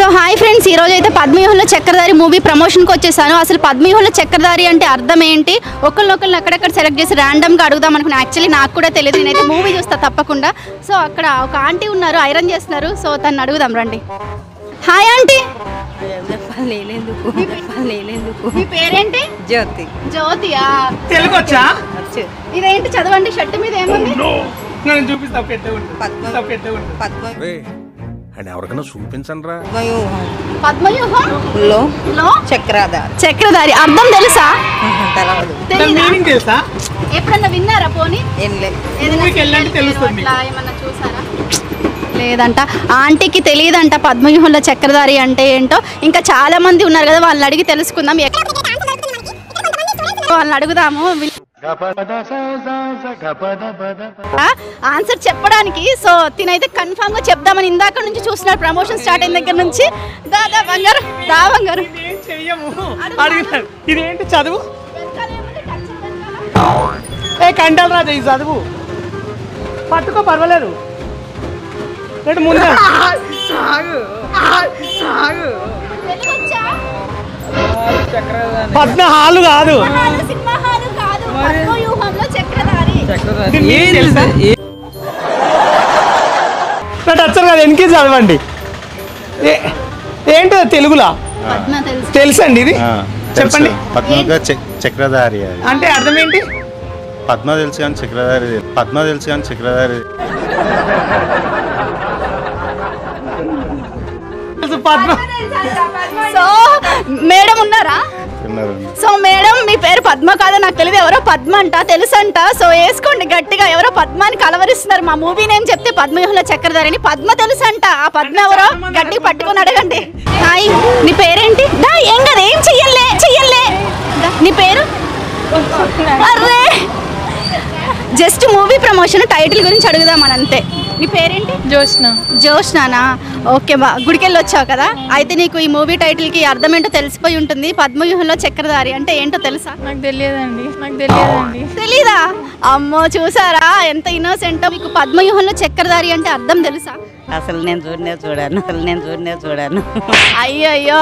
So hi friends, ఈ రోజు అయితే పద్మవ్యూహంలో చక్రధారి మూవీ ప్రమోషన్కి వచ్చేసాను. అసలు పద్మవ్యూహంలో చక్రధారి అంటే అర్థం ఏంటి, ఒకరినొకరిని అక్కడక్కడ సెలెక్ట్ చేసి ర్యాండమ్గా అడుగుదాం అనుకున్నాను. యాక్చువల్లీ నాకు కూడా తెలియదు, నేనైతే మూవీ చూస్తా తప్పకుండా. సో అక్కడ ఒక ఆంటీ ఉన్నారు, ఐరన్ చేస్తున్నారు. సో తను అడుగుదాం రండి. Hi aunty. మీ పేరేంటి? జ్యోతి. జ్యోతియా? తెలుగు వచ్చా? ఇదేంటి చదవండి, షర్ట్ మీద ఏముంది? నేను చూపిస్తా, ఎవరికైనా చూపించండి రా. పద్మవ్యూహంలో చక్రధారి. చక్రధారి అర్థం తెలుసా? తెలుసా? ఎప్పుడన్నా విన్నారా? పోనీ ఏం లేదు. అట్లా ఏమన్నా చూసారా? లేదంట, ఆంటీకి తెలియదంట పద్మవ్యూహంలో చక్రధారి అంటే ఏంటో. ఇంకా చాలా మంది ఉన్నారు కదా, వాళ్ళని అడిగి తెలుసుకుందాం. వాళ్ళని అడుగుదాము ఆన్సర్ చెప్పడానికి. సో తినైతే కన్ఫామ్ గా చెప్దామని ఇందాక నుంచి చూస్తున్నాడు, ప్రమోషన్ స్టార్ట్ అయిన దగ్గర నుంచి. దాదా బంగారు, దా బంగారు. ఇదేంటి చదువు? ఏ కంటాలు రాజా, ఈ చదువు పట్టుకో, పర్వాలేదు. ముందు పద్మహాలు కాదు, టచ్చర్ కాదు. ఎన్కి చదవండి. ఏంటో తెలుగులా తెలుసండి ఇది, చెప్పండి. పద్మ చక్రధారి అంటే అర్థం ఏంటి? పద్మ తెలుసు కానీ చక్రధారి, పద్మ తెలుసు కానీ చక్రధారి. పద్మ. సో మేడం ఉన్నారా? సో మేడం, మీ పేరు పద్మ కాదా నాకు తెలియదు, ఎవరో పద్మ అంట తెలుసంట. సో వేసుకోండి గట్టిగా. ఎవరో పద్మాని కలవరిస్తున్నారు. మా మూవీ నేమ్ చెప్తే పద్మవ్యూహంలో చక్రధారి అని పద్మ తెలుసంట. ఆ పద్మ ఎవరో గట్టిగా పట్టుకొని అడగండి. హాయ్, నీ పేరేంటి? దా, ఏం కదా, ఏం చెయ్యలే. నీ పేరు? Array, just movie promotion title గురించి అడుగుదామని అంతే. నీ పేరేంటి? జోష్న. జోష్నానా? ఓకే బా, గుడికెళ్ళి వచ్చావు కదా, అయితే నీకు ఈ మూవీ టైటిల్కి అర్థం ఏంటో తెలిసిపోయి ఉంటుంది. పద్మవ్యూహంలో చక్రధారి అంటే ఏంటో తెలుసా? నాకు తెలియదండి. తెలీదా? అమ్మో, చూసారా ఎంత ఇన్నోసెంటో. మీకు పద్మవ్యూహంలో చక్రధారి అంటే అర్థం తెలుసా? అసలు నేను చూడనే. అయ్యో,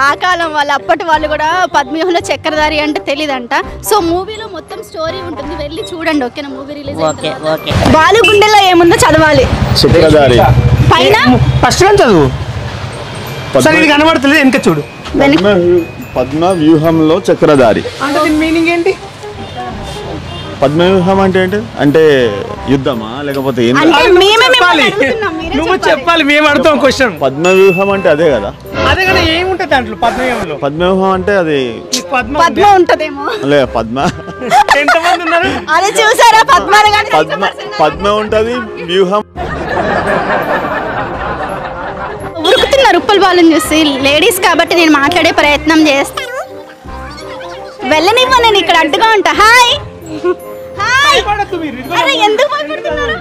ఆ కాలం వాళ్ళు, అప్పటి వాళ్ళు కూడా పద్మవ్యూహంలో చక్రధారి అంటే తెలీదంట. సో మూవీలో మొత్తం స్టోరీ ఉంటుంది, వెళ్ళి చూడండి. ఓకేనా? Movie release okay. బాలు గుండెల్లో ఏముందో చదవాలి. చక్రధారి పైన ఫస్ట్ చదువు. సరే, ఇది కనబడుతుంది, వెనక చూడు. పద్మవ్యూహంలో చక్రధారి అంటే దీని మీనింగ్ ఏంటి? పద్మవ్యూహం అంటే ఏంటి? అంటే యుద్ధమా లేకపోతే ఏం? నువ్వు చెప్పాలి, మేము అడుగుతాం క్వశ్చన్. పద్మవ్యూహం అంటే అదే కదా? అదే కదా, ఏముంటది దాంట్లో పద్మవ్యూహంలో? పద్మవ్యూహం అంటే అది పద్మ ఉంటదేమో. లే, పద్మ ఎంతమంది ఉన్నారు? అదే చూసారా, పద్మ ఉంటది, వ్యూహం. ఉరుకుతున్నారు ఉప్పల్ బాలను చూసి. లేడీస్ కాబట్టి నేను మాట్లాడే ప్రయత్నం చేస్తాను. వెళ్ళనివ్వ, నేను ఇక్కడ అడ్డుగా ఉంటా. హాయ్. ఎందుకు భయపడుతున్నారు?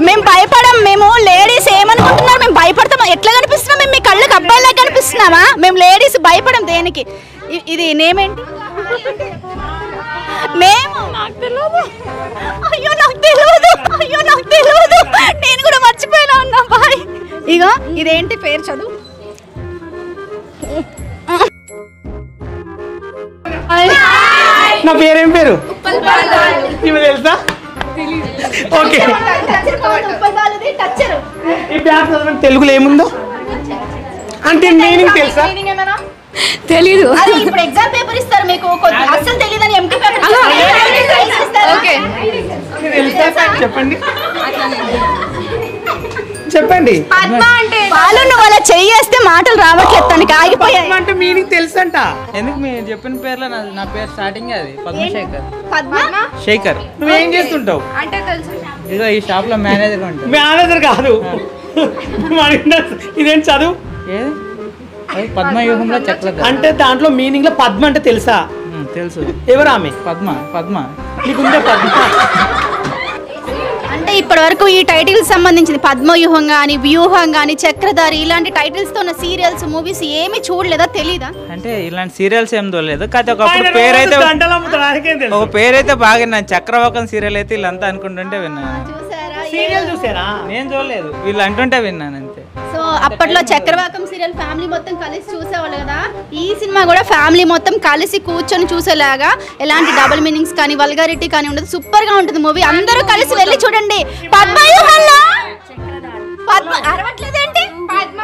మేము భయపడం. మేము లేడీస్. ఏమనుకుంటున్నారు? మేము భయపడతాం. ఎట్లా కనిపిస్తున్నాం? మేము మీ కళ్ళకి అబ్బాయిలా కనిపిస్తున్నామా? మేము లేడీస్ భయపడం దేనికి? ఇది నేమేంటి? నాకు తెలియదు. నేను కూడా మర్చిపోయినా ఉన్నా. బాయ్. ఇగో ఇదేంటి పేరు? చదువు. నా పేరేం పేరు తెలుసా? ఓకే. తెలుగులో ఏముందో అంటే మీనింగ్ తెలుసా? తెలీదు. ఇప్పుడు ఎగ్జామ్ పేపర్ ఇస్తారు మీకు, అసలు తెలియదని ఎంపీ పేపర్. చెప్పండి. వాళ్ళు నువ్వు అలా చెయ్యేస్తే మాటలు రావట్లేదు, తనకి ఆగిపోయాయి. అంటే మీనింగ్ తెలుసంట. ఎందుకు మీరు చెప్పిన పేర్లో నా పేరు స్టార్టింగ్ అది పద్మశేఖర్. శేఖర్. నువ్వేం చేస్తుంటావు? అంటే తెలుసు, ఇదిగో ఈ షాప్ లో మేనేజర్ ఉంటాడు. మేనేజర్ కాదు. ఇదేం చదువు? పద్మవ్యూహంలో చక్రధారి అంటే దాంట్లో మీనింగ్ లో పద్మ అంటే తెలుసా? తెలుసు. ఎవరు ఆమె? పద్మ. నీకుందే పద్మ? అంటే ఇప్పటి వరకు ఈ టైటిల్స్ సంబంధించింది పద్మవ్యూహం కానీ, వ్యూహం కానీ, చక్రధారి ఇలాంటి టైటిల్స్ తో ఉన్న సీరియల్స్, మూవీస్ ఏమి చూడలేదా? తెలీదా? అంటే ఇలాంటి సీరియల్స్ ఏం చూడలేదు. కాకపోతే ఒకప్పుడు పేరైతే బాగా విన్నాను. చక్రవాకం సీరియల్ అయితే వీళ్ళంతా అనుకుంటుంటే విన్నాను. చూసారా, సీరియల్ చూసారా? నేను చూడలేదు, వీళ్ళు అంటుంటే విన్నాను అంతే. సో అప్పట్లో చక్రవాకం సీరియల్ ఫ్యామిలీ మొత్తం కలిసి చూసేవాళ్ళు కదా. ఈ సినిమా కూడా ఫ్యామిలీ మొత్తం కలిసి కూర్చొని చూసేలాగా, ఎలాంటి డబుల్ మీనింగ్స్ కానీ వల్గారిటీ కానీ ఉండదు. సూపర్ గా ఉంటుంది మూవీ. అందరూ కలిసి వెళ్ళి చూడండి. పద్మవ్యూహంలో అరవట్లేదేంటి? పద్మ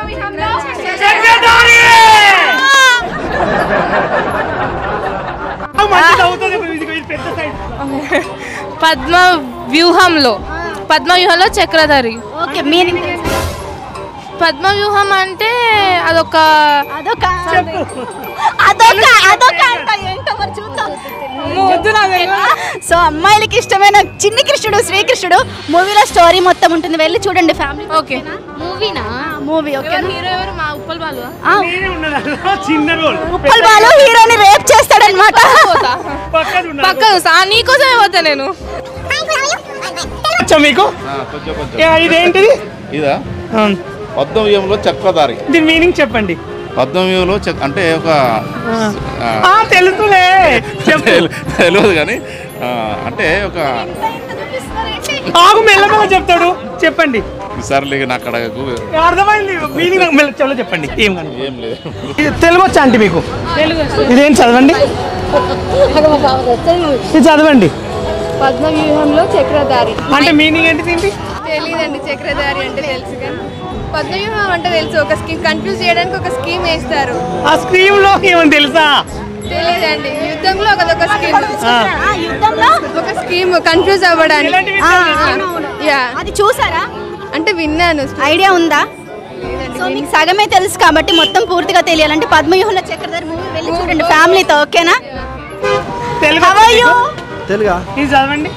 వ్యూహంలో చక్రధారి. ఓకే, మీనింగ్ పద్మవ్యూహం అంటే అదొక అదొక అంట. ఏంటో మరి చూద్దాం. సో అమ్మాయిలకి ఇష్టమైన చిన్ని కృష్ణుడు శ్రీకృష్ణుడు మూవీలో స్టోరీ మొత్తం ఉంటుంది. వెళ్ళి చూడండి ఫ్యామిలీ. ఓకే. మూవీనా? మూవీ. ఓకే. హీరో ఎవరు? మా ఉప్పల్ బాలు. ఉప్పల్ బాలు హీరోని రేప్ చేస్తాడన్నమాట. పక్క నీకోసమే పోతా నేను. మీకు ఇదేంటిది? ఇదా పద్మవ్యూహంలో చక్రధారి. దీని మీనింగ్ చెప్పండి. పద్మవ్యూహంలో అంటే ఒక తెలుసులే తెలియదు కానీ అంటే ఒక ఆగు మెల్లగా చెప్తాడు. చెప్పండి. సర్లే నాకు అక్కడ అర్థమైంది మీనింగ్. చలో చెప్పండి. ఏం లేదు. తెలుగు వచ్చా అంటే మీకు? ఇదేం చదవండి. ఇది చదవండి. పద్మవ్యూహంలో చక్రధారి అంటే మీనింగ్ ఏంటి దీనికి? తెలీదండి. చక్రధారి అంటే తెలుసు కానీ పద్మవ్యూహం అంటే తెలుసు. ఒక స్కీమ్ కన్ఫ్యూజ్ చేయడానికి ఒక స్కీమ్ వేస్తారు. ఆ స్క్రీమ్ లో ఏమని తెలుసా? తెలియదండి. యుద్ధంలో ఒక స్కీమ్, యుద్ధంలో ఒక స్కీమ్ కన్ఫ్యూజ్ అవ్వడానికి. అది చూసారా? అంటే విన్నాను. ఐడియా ఉందా? సో మీకు సగమే తెలుసు కాబట్టి మొత్తం పూర్తిగా తెలియాలంటే పద్మవ్యూహంలో చక్రధారి మూవీ వెళ్ళి చూడండి ఫ్యామిలీతో. ఓకేనా? తెలుగు తెలుగా? ఇది చదవండి.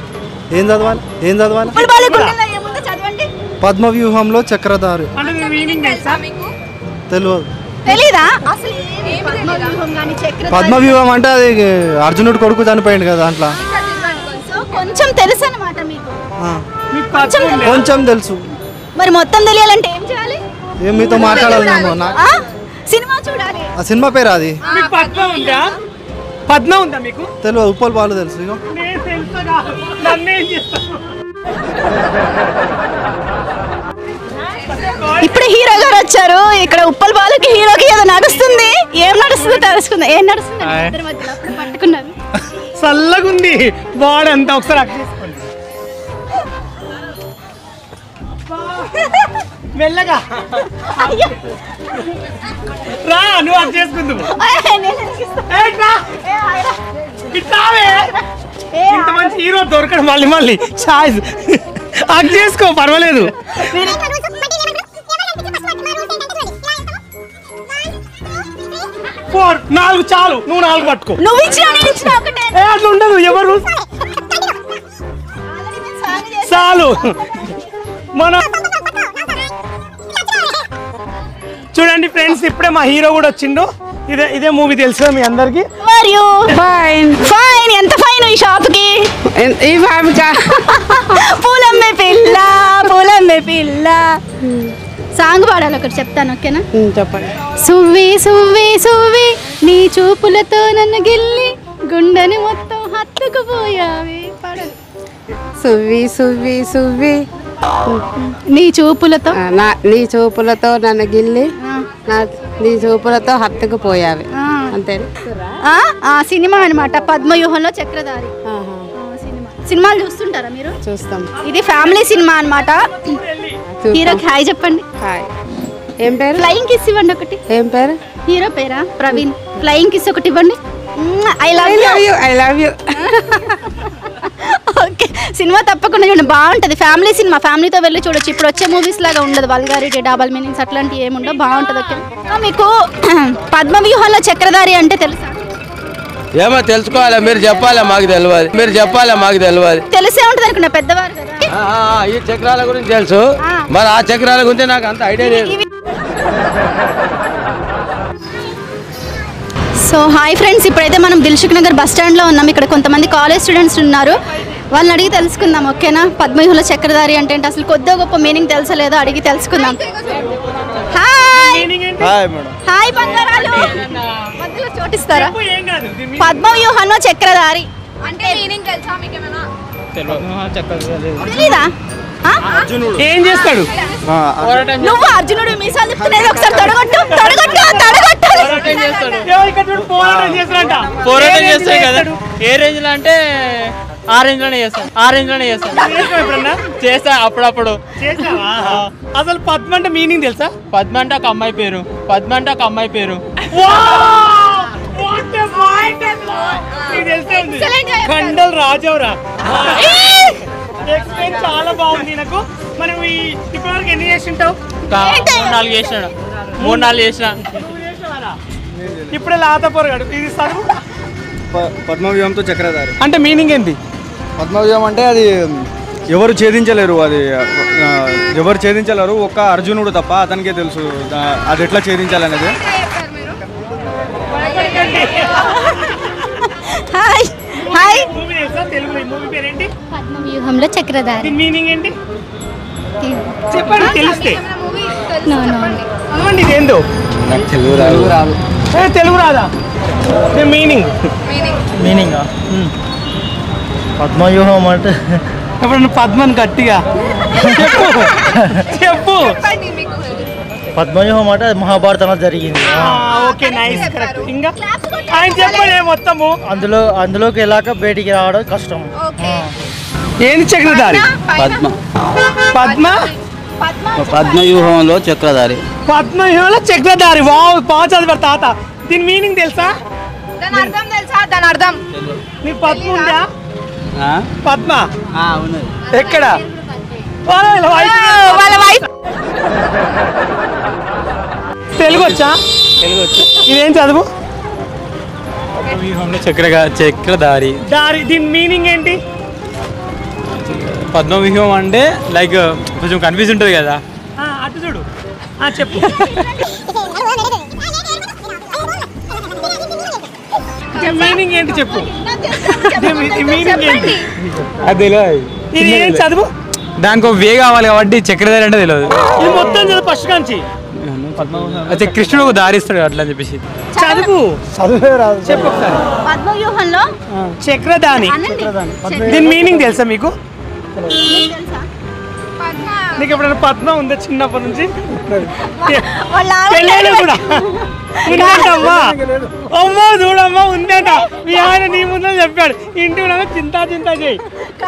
ఏం చదవాలి? చదవండి. పద్మవ్యూహంలో చక్రధారి అంటే మీనింగ్ తెలుసా? తెలియదు. తెలీదా అసలు? పద్మవ్యూహం కానీ చక్రధారి. పద్మవ్యూహం అంటే అది అర్జునుడు కొడుకు చనిపోయింది కదా దాంట్లో. సో కొంచెం తెలుసు అన్నమాట మీకు. కొంచెం తెలుసు. మరి మొత్తం తెలియాలంటే ఏం చేయాలి? ఏం మీతో మాట్లాడాలి నేను? సినిమా చూడాలి. ఆ సినిమా పేరు అది. పద్మ ఉందా మీకు? తెలియదు. ఉప్పల్ బాలు తెలుసు. ఇప్పుడు హీరో గారు వచ్చారు. ఇక్కడ ఉప్పల్ బాలుకి హీరోకి ఏదో నడుస్తుంది. ఏం నడుస్తుందో తెలుసుకుందాం. ఏం నడుస్తుంది ఇద్దరి మధ్యలో? అప్పుడు పట్టుకున్నారు. చల్లగుంది వాడంతా. ఒకసారి అక్ చేసుకోండి మెల్లగా. రా, నువ్వు అక్ చేసుకుందావు. ఇంత మంచి హీరో దొరకడం మళ్ళీ ఛాయిస్. అక్ చేసుకో, పర్వాలేదు. 4 చాలు. నువ్వు 4 పట్టుకో. నువ్వు ఇచ్చిన ఒకటే. అట్లా ఉండదు. ఎవరు చాలు. మన చూడండి ఫ్రెండ్స్, ఇప్పుడే మా హీరో కూడా వచ్చిండు. ఇదే మూవీ తెలుసు మీ అందరికి. ఫైన్. ఎంత ఫైన్ ఈ షాప్ కి? పూలమ్మే పిల్ల సాంగ్ పాడాలి. ఒకటి చెప్తాను. ఓకేనా? చెప్పండి. సువ్వి సువ్వి సువ్వి నీ చూపులతో నన్ను గిల్లి గుండెని మొత్తం హత్తుకుపోయావి. సువ్వి సువ్వి సువ్వి నీ చూపులతో నీ చూపులతో నన్ను గిల్లి నీ చూపులతో హత్తుకుపోయావి. అంతే. సినిమా అనమాట పద్మవ్యూహంలో చక్రధారి. సినిమాలు చూస్తుంటారా మీరు? చూస్తాం. ఇది ఫ్యామిలీ సినిమా అనమాట. హీరోకి హాయ్ చెప్పండి. హాయ్. ఏం పేరు? ఫ్లయింగ్ కిస్ ఇవ్వండి ఒకటి. ఏం పేరు? హీరో పేరా? ప్రవీణ్. ఫ్లయింగ్ కిస్ ఒకటి ఇవ్వండి. I love you. Okay, cinema తప్పకుండా చూడండి, బాగుంటుంది. ఫ్యామిలీ సినిమా, ఫ్యామిలీతో వెళ్ళి చూడొచ్చు. ఇప్పుడు వచ్చే మూవీస్ లాగా ఉండదు, వల్గారిటీ, డబల్ మీనింగ్స్ అట్లాంటివి ఏమి ఉండవు, బాగుంటుంది. ఓకే, మీకు పద్మవ్యూహంలో చక్రధారి అంటే తెలుసా? ఏమో తెలుసుకోవాలి, మీరు చెప్పాలి, మాకు తెలియదు. తెలిసే ఉంటుంది అనుకున్నా, పెద్దవారు కదా. ఈ చక్రాల గురించి తెలుసు, మరి ఆ చక్రాల గురించి నాకు అంత ఐడియా లేదు. సో హాయ్ ఫ్రెండ్స్, ఇప్పుడైతే మనం దిల్సుఖ్ నగర్ బస్ స్టాండ్లో ఉన్నాం. ఇక్కడ కొంతమంది కాలేజ్ స్టూడెంట్స్ ఉన్నారు, వాళ్ళని అడిగి తెలుసుకుందాం. ఓకేనా? పద్మవ్యూహంలో చక్రధారి అంటే ఏంటి, అసలు కొద్దిగా గొప్ప మీనింగ్ తెలుసలేదో అడిగి తెలుసుకుందాం. హాయ్ బంగారాలు, మధ్యలో చోటిస్తారా? పద్మవ్యూహంలో చక్రధారి అంటే మీనింగ్ తెలుసా? మీకేమైనా తెలీదా? ఏం చేస్తాడు? నువ్వు అర్జునుడు మీసాలు తిప్పుతున్నది ఒకసారి తొడగొట్టు పోరాటం చేస్తాడంట. పోరాటం చేస్తాడు కదా. ఏ రేంజ్ లో అంటే ఆ రేంజ్ లోనే చేస్తాను. ఎప్పుడన్నా చేస్తా అప్పుడప్పుడు. చేసావా? అసలు పద్మ అంటే మీనింగ్ తెలుసా? పద్మ అంటే ఒక అమ్మాయి పేరు. కండల్ రాజవరా ఎక్స్ప్లెయిన్ చాలా బాగుంది నాకు. మనం ఇప్పటివరకు ఎన్ని చేసి ఉంటావు? 3-4 చేసిన. ఇప్పుడే లాత పొరగాడు. ఇది చదువు. పద్మవ్యూహంతో చక్రధారి అంటే మీనింగ్ ఏంటి? పద్మవ్యూహం అంటే అది ఎవరు ఛేదించలేరు, ఒక్క అర్జునుడు తప్ప అతనికే తెలుసు అది ఎట్లా ఛేదించాలనేది. మూవీ తెలుసా? తెలుగు మూవీ పేరేంటి? పద్మవ్యూహంలో చక్రధారి. మీనింగ్ ఏంటి చెప్పండి తెలిస్తే. మూవీ అవ్వండి ఇదేందో తెలుగు రాదా? మీనింగ్ పద్మవ్యూహం అంటే ఎప్పుడన్నా పద్మని గట్టిగా చెప్పు. పద్మవ్యూహం అంటే మహాభారతంలో జరిగింది. Okay nice correct. ఇంకా ఆయన చెప్పండి మొత్తము. అందులోకి వెళ్ళాక బయటికి రావడం కష్టం. ఏంది చక్రధారి? పద్మవ్యూహంలో చక్రధారి. పద్మవ్యూహంలో చక్రధారి. వావ్ బాగా చదివారు తాత. దీని మీనింగ్ తెలుసా? దాని అర్థం తెలుసా? దాని అర్థం నీకు పద్మ ఉందా? పద్మ ఉన్నది. ఎక్కడ? వాళ్ళ వైఫ్. తెలుగు వచ్చా? ఇదేం చదువు? పద్మవ్యూహంలో చక్రధారి. దీని మీనింగ్ ఏంటి? పద్మవ్యూహం అంటే లైక్ కొంచెం కన్ఫ్యూజ్ ఉంటుంది కదా. అటు చూడు చెప్పు. మీనింగ్ ఏంటి చెప్పు. మీనింగ్ ఏంటి? అది తెలియదు. ఇది ఏం చదువు? దానికి ఒక వే కావాలి కాబట్టి చక్రధారి అంటే తెలియదు. ఇది మొత్తం చదువు ఫస్ట్ నుంచి. అయితే కృష్ణుడు దారిస్తాడు అట్లా అని చెప్పేసి చదువు. చెప్పు ఒకసారి. పద్మవ్యూహంలో చక్రధాని. దీని మీనింగ్ తెలుసా మీకు? నీకు ఎప్పుడైనా పద్మ ఉందా చిన్నప్పటి నుంచి? పెళ్ళైనా కూడా ఉందంటమ్మా. అమ్మా చూడమ్మా ఉందంట. మీ ఆయన నీ ముందే చెప్పాడు. ఇంటి చింతా చేయి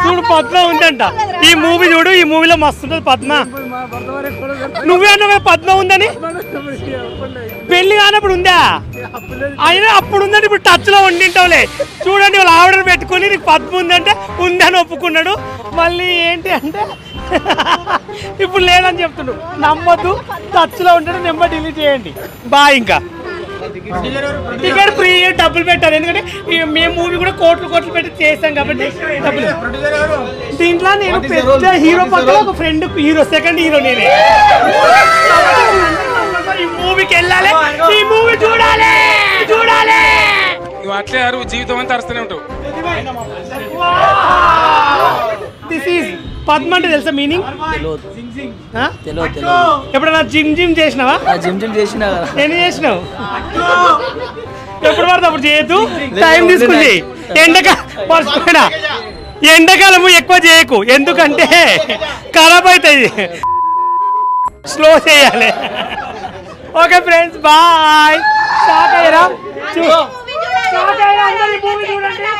చూడు పద్మ ఉందంట. ఈ మూవీ చూడు. ఈ మూవీలో మస్తు ఉంటుంది పద్మ. నువ్వే అన్నావు పద్మ ఉందని. పెళ్లి కానప్పుడు ఉందా? అయినా అప్పుడు ఉందని ఇప్పుడు టచ్ లో ఉండింటావులే. చూడండి వాళ్ళు ఆవిడ పెట్టుకుని నీకు పద్మ ఉందంటే ఉందని ఒప్పుకున్నాడు. మళ్ళీ ఏంటి అంటే ఇప్పుడు లేదని చెప్తున్నాడు. నమ్మొద్దు. టచ్ లో ఉంటాడు. నెంబర్ డిలీట్ చేయండి. బాయ్. ఇంకా టికెట్ ఫ్రీ. డబ్బులు పెట్టారు ఎందుకంటే మేము మూవీ కూడా కోట్లు పెట్టి చేసాం కాబట్టి డబ్బులు. దీంట్లో నేను పెద్ద హీరో పక్కన ఒక ఫ్రెండ్ హీరో, సెకండ్ హీరో నేనే. ఈ మూవీకి వెళ్ళాలి. ఈ మూవీ చూడాలి. నువ్వు అట్లే జీవితం అంతా అరుస్తూనే ఉంటావు. దిస్ ఈజ్ పద్మ అంటే తెలుసా మీనింగ్? ఎప్పుడన్నా జిమ్ చేసినావా? చేసినా ఎన్ని చేసినావు? ఎప్పుడు పడితే అప్పుడు చేయొద్దు. టైం తీసుకుంది. ఎండాకాలము ఎక్కువ చేయకు ఎందుకంటే ఖరాబ్ అవుతాయి. స్లో చేయాలి. Okay friends bye. షాక్ అయ్యారా? మూవీ చూడండి.